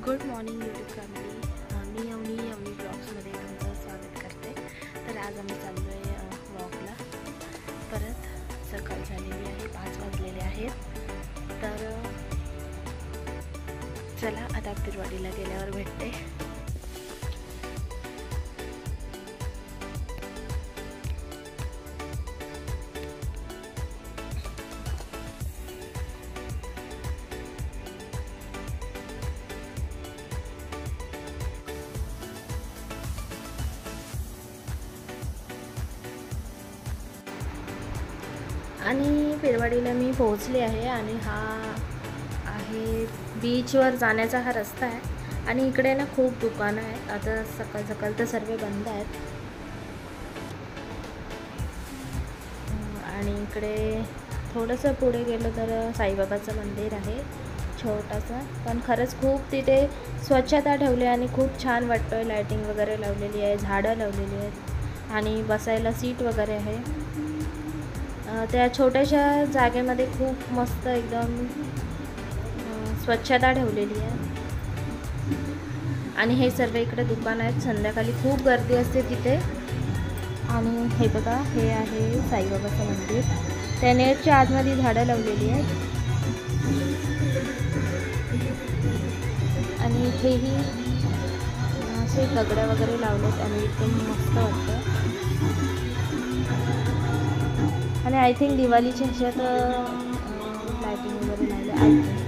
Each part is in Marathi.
Good morning YouTube family. मी यवनी ब्लॉग्समध्ये तुमचं स्वागत करते. तर आज आम्ही चाललो आहे वॉकला. परत सकाळ झालेली आहे, 5 वाजलेले आहेत. तर चला आता पिरवाडीला गेल्यावर भेटते. आणि पिरवाडीला मी पोहोचले आहे आणि हा आहे बीचवर जाण्याचा हा रस्ता आहे. आणि इकडे ना खूप दुकानं आहेत. आता सकाळ सकाळ तर सर्व बंद आहेत. आणि इकडे थोडंसं पुढे गेलं तर साईबाबाचं मंदिर आहे छोटासा, पण खरंच खूप तिथे स्वच्छता ठेवली आणि खूप छान वाटतं आहे. लायटिंग वगैरे लावलेली आहे, झाडं लावलेली आहेत आणि बसायला सीट वगैरे आहे. त्या छोट्याशा जागेमध्ये खूप मस्त एकदम स्वच्छता ठेवलेली आहे. आणि हे सर्व इकडे दुकान आहेत. संध्याकाळी खूप गर्दी असते तिथे. आणि हे बघा, हे आहे साईबाबाचं मंदिर. त्या नेटच्या आतमध्ये झाडं लावलेली आहेत. आणि इथेही असे दगडं वगैरे लावलेत आणि एकदम मस्त वाटतं. आणि आय थिंक दिवाळीच्या ह्याच्यात लायटिंग वगैरे लावले आय थिंक.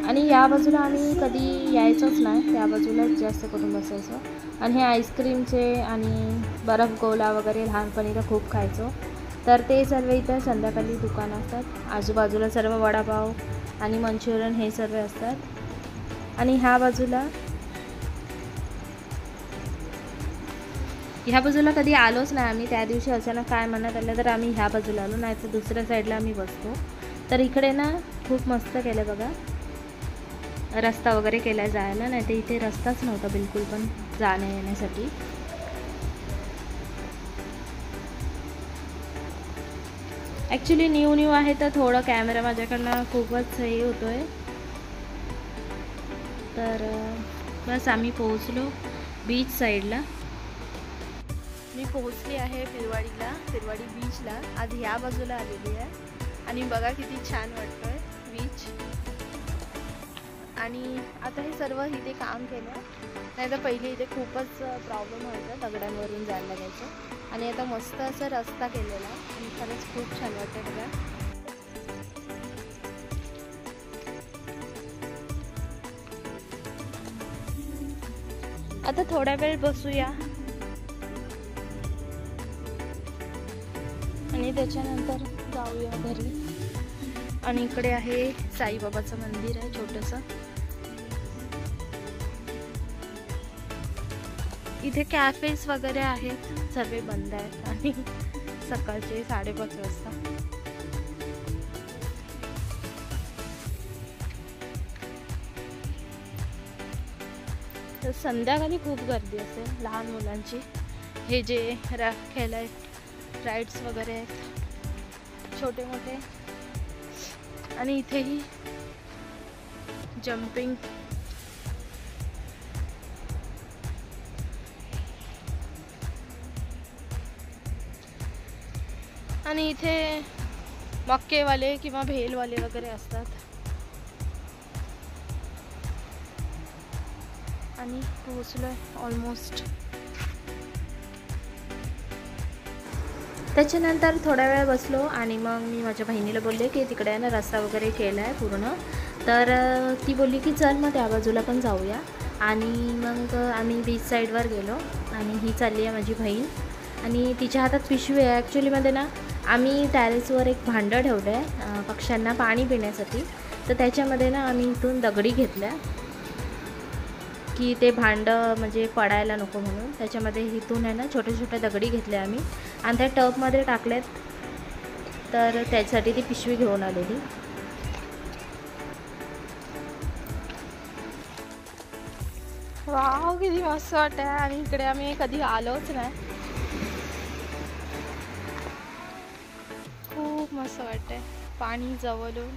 आणि या बाजूला आम्ही कधी यायचोच नाही, त्या बाजूलाच जास्त करून बसायचो. आणि हे आईस्क्रीमचे आणि बर्फ गोला वगैरे लहानपणी तर खूप खायचो. तर ते सर्व इथं संध्याकाळी दुकानं असतात. आजूबाजूला सर्व वडापाव आणि मंचुरियन हे सर्व असतात. आणि ह्या बाजूला कधी आलोच नाही आम्ही. त्या दिवशी अचानक काय म्हणत आलं तर आम्ही ह्या बाजूला आलो, नाही तर दुसऱ्या साईडला आम्ही बसतो. तर इकडे ना खूप मस्त केलं बघा, रस्ता वगैरे केला जायला. नाही तर इथे रस्ताच नव्हता बिलकुल पण जाण्या येण्यासाठी. ॲक्च्युली न्यू आहे तर थोडं कॅमेरा माझ्याकडनं खूपच हे होतो आहे. तर बस आम्ही पोहोचलो बीच साईडला. मी पोहोचली आहे पिरवाडी बीचला. आज ह्या बाजूला आलेली आहे आणि बघा किती छान वाटतोय बीच. आणि आता हे सर्व इथे काम केलं, नाही तर पहिले इथे खूपच प्रॉब्लेम व्हायचा, दगडांवरून जायला लागायचं. आणि आता मस्त असं रस्ता केलेला आणि खरंच खूप छान वाटतं बघा. आता थोडा वेळ बसूया आणि त्याच्यानंतर जाऊया घरी. आणि इकडे आहे साईबाबाचं मंदिर आहे छोटंसं. इथे कॅफेज वगैरे आहेत, सर्व बंद आहेत आणि सकाळचे 5:30 वाजता. तर संध्याकाळी खूप गर्दी असेल लहान मुलांची. हे जे खेळायला राईड्स वगैरे आहेत छोटे मोठे. आणि इथेही जम्पिंग. आणि इथे मक्केवाले किंवा भेलवाले वगैरे असतात. आणि पोहोचलोय ऑलमोस्ट. त्याच्यानंतर थोडा वेळ बसलो आणि मग मी माझ्या बहिणीला बोलले की तिकडे ना रस्ता वगैरे केला आहे पूर्ण. तर ती बोलली की चल मग त्या बाजूला पण जाऊया. आणि मग आम्ही बीच साईडवर गेलो. आणि ही चालली आहे माझी बहीण आणि तिच्या हातात पिशवी आहे. ॲक्च्युलीमध्ये ना आम्ही टॅरेसवर एक भांडं ठेवलं आहे पक्ष्यांना पाणी पिण्यासाठी. तर त्याच्यामध्ये ना आम्ही इथून दगडी घेतल्या की ते भांडं म्हणजे पडायला नको म्हणून. त्याच्यामध्ये इथून आहे ना छोटे दगडी घेतले आम्ही आणि त्या टबमध्ये टाकल्यात. तर त्यासाठी ती पिशवी घेऊन आलेली. वाव किती मस्त वाटत आहे. आणि इकडे आम्ही कधी आलोच नाही. खूप मस्त वाटतंय पाणी जवळून.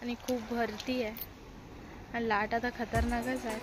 आणि खूप भरती आहे आणि लाट आता खतरनाकच आहे.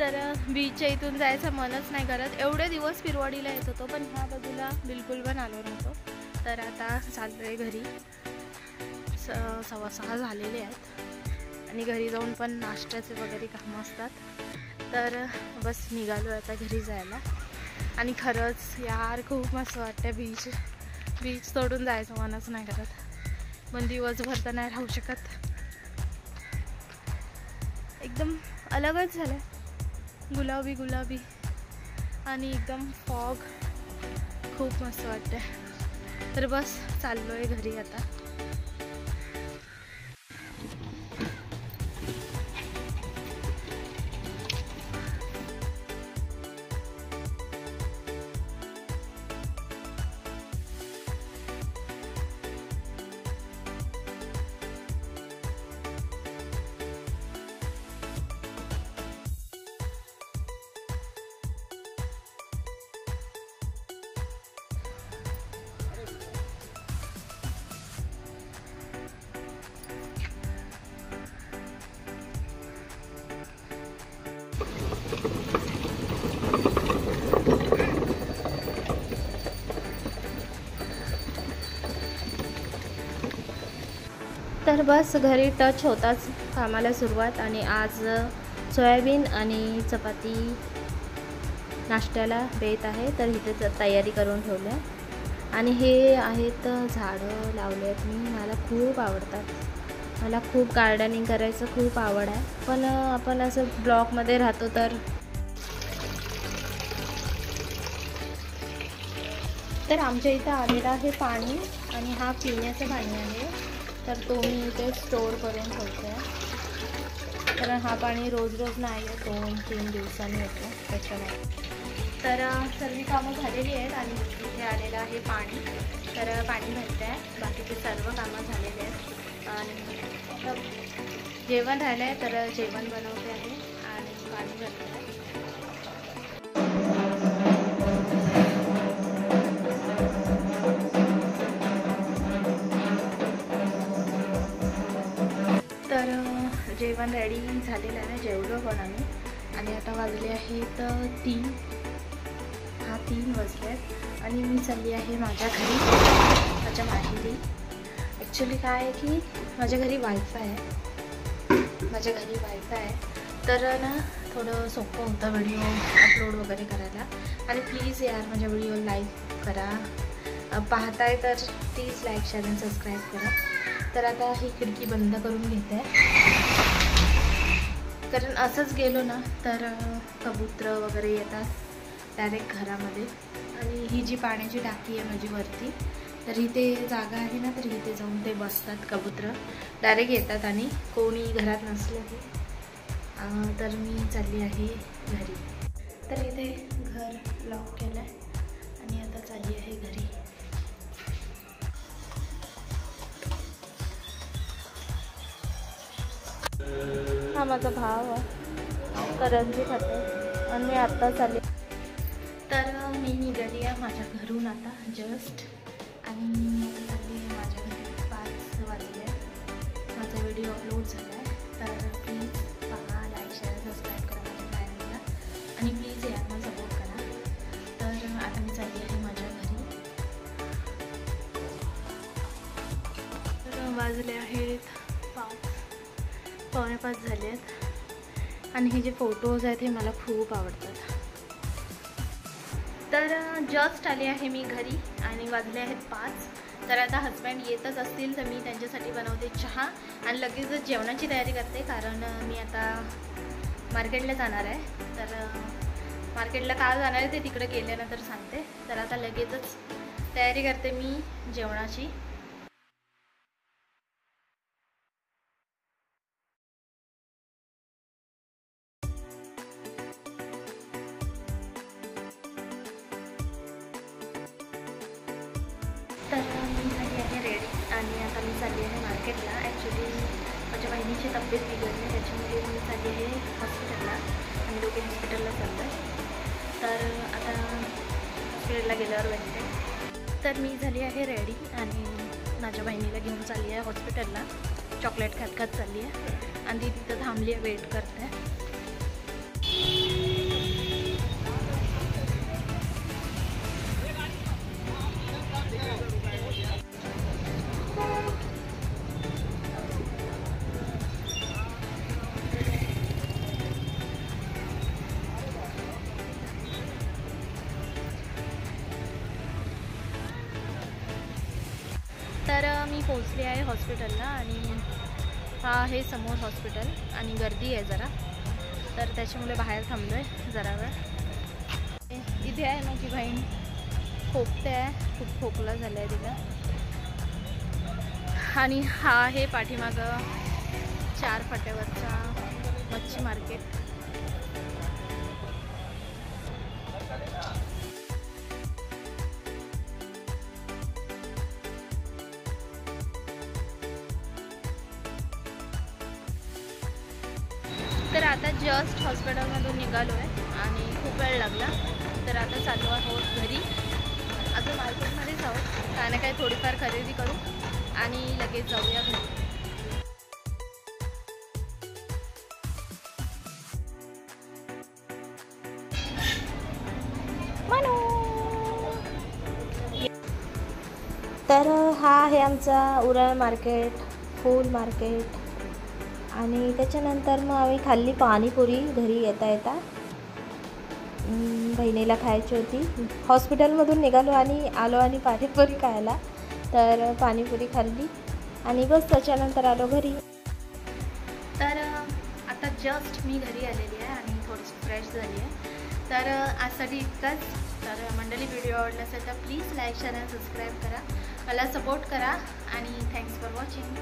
तर बीचच्या इथून जायचं मनच नाही करत. एवढे दिवस पिरवाडीला येत होतो पण ह्या बाजूला बिलकुल पण आलो नव्हतो. तर आता चाललोय घरी. 6:15 झालेले आहेत आणि घरी जाऊन पण नाश्त्याचे वगैरे कामं असतात. तर बस निघालो आता घरी जायला. आणि खरंच यार खूप मस्त वाटतं. बीच सोडून जायचं मनच नाही करत. पण दिवसभर तर नाही राहू शकत. एकदम अलगच झालं. गुलाबी गुलाबी आणि एकदम फॉग. खूप मस्त वाटतं. तर बस चाललोय घरी आता. तर बस घरी टच होताच कामाला सुरुवात. आणि आज सोयाबीन आणि चपाती नाश्त्याला बेत आहे. तर इथे तयारी करून ठेवली आहे. आणि हे आहेत झाडं लावले आहेत मी. मला खूप आवडतात. मला खूप गार्डनिंग करायचं खूप आवड आहे. पण आपण असं ब्लॉकमध्ये राहतो तर आमच्या इथं आलेलं आहे पाणी. आणि हा पिण्याचं पाणी आहे. तर तो मी इथे स्टोअर करून ठेवतो आहे. कारण हा पाणी रोज नाही आहे. 2-3 दिवसांनी येतो त्याच्यामुळे. तर सर्व कामं झालेली आहेत आणि इथे आलेलं आहे पाणी. तर पाणी भरतं आहे. बाकीचे सर्व कामं झालेले आहेत. आणि जेवण राहिलं आहे तर जेवण बनवते आहे आणि पाणी भरतं आहे. तर जेवण रेडी झालेलं आहे. जेवलो पण आम्ही. आणि आता वाजले आहेत 3. 3 वाजले आहेत. आणि मी चालली आहे माझ्या घरी, माझ्या माहेरी. ॲक्च्युली काय आहे की माझ्या घरी वायफाय आहे. तर ना थोडं सोपं होतं व्हिडिओ अपलोड वगैरे करायला. आणि प्लीज यार माझ्या व्हिडिओ लाईक करा. पाहताय तर प्लीज लाईक शेअर आणि सबस्क्राईब करा. तर आता ही खिडकी बंद करून घेते. कारण असंच गेलो ना तर कबूतर वगैरे येतात डायरेक्ट घरामध्ये. आणि ही जी पाण्याची टाकी आहे माझी वरती, तर इथे जागा आहे ना, तर इथे जाऊन ते बसतात कबूतर. डायरेक्ट येतात आणि कोणी घरात नसलं की. तर मी चालली आहे घरी. तर इथे घर लॉक केलं आहे आणि आता चालली आहे घरी. हा माझा भाव आहे. करंजी खाते आणि मी आत्ता चालली. तर मी निघाली आहे माझ्या घरून आता जस्ट. आणि मी आता चालली आहे माझ्या घरी. 5 वाजले. माझा व्हिडिओ अपलोड झाला आहे. तर प्लीज पहा, लाईक शेअर सबस्क्राईब करा माझ्या चॅनलला. आणि प्लीज यार मला सपोर्ट करा. तर आता मी चालली आहे माझ्या घरी. तर वाजले आहेत 5:45 झाले आहेत. आणि हे जे फोटोज आहेत हे मला खूप आवडतात. तर जस्ट आले आहे मी घरी आणि वाजले आहेत 5. तर आता हस्बंड येतच असतील तर मी त्यांच्यासाठी बनवते चहा आणि लगेचच जेवणाची तयारी करते. कारण मी आता मार्केटला जाणार आहे. तर मार्केटला का जाणार आहे ते तिकडे गेल्यानंतर सांगते. तर आता लगेचच तयारी करते मी जेवणाची. तर मी झाली आहे रेडी आणि आता मी चालली आहे मार्केटला. ॲक्च्युली माझ्या बहिणीची तब्येत बिघडली, त्याच्यामुळे मी चालली आहे हॉस्पिटलला. आम्ही दोघे हॉस्पिटलला चाललो आहे. तर आता हॉस्पिटलला गेल्यावर भेटते. तर मी झाली आहे रेडी आणि माझ्या बहिणीला घेऊन चालली आहे हॉस्पिटलला. चॉकलेट खात खात चालली आहे आणि ती तिथं थांबली आहे, वेट करते. तर मी पोचली आहे हॉस्पिटलला आणि हा आहे समोर हॉस्पिटल आणि गर्दी आहे जरा, तर त्याच्यामुळे बाहेर थांबलो आहे जरा वेळ. इथे आहे माझी बहीण, खोकते आहे, खूप खोकला झाला आहे तिला. आणि हा आहे पाठीमागं 4 फाट्यावरचा मच्छी मार्केट. तर आता जस्ट हॉस्पिटलमधून निघालो आहे आणि खूप वेळ लागला. तर आता चाललो आहोत घरी. अजून मार्केटमध्येच आहोत, काय ना काय थोडीफार खरेदी करू आणि लगेच जाऊया घरी. तर हा आहे आमचा उरण मार्केट, फूल मार्केट. आणि त्याच्यानंतर मग आम्ही खाल्ली पाणीपुरी घरी येता येता. बहिणीला खायची होती. हॉस्पिटलमधून निघालो आणि आलो आणि पाणीपुरी खायला. तर पाणीपुरी खाल्ली आणि बस त्याच्यानंतर आलो घरी. तर आता जस्ट मी घरी आलेली आहे आणि थोडीशी फ्रेश झाली आहे. तर आजसाठी इतकंच. तर मंडळी, व्हिडिओ आवडला असेल तर प्लीज लाईक, शेअर आणि सबस्क्राईब करा, मला सपोर्ट करा आणि थँक्स फॉर वॉचिंग.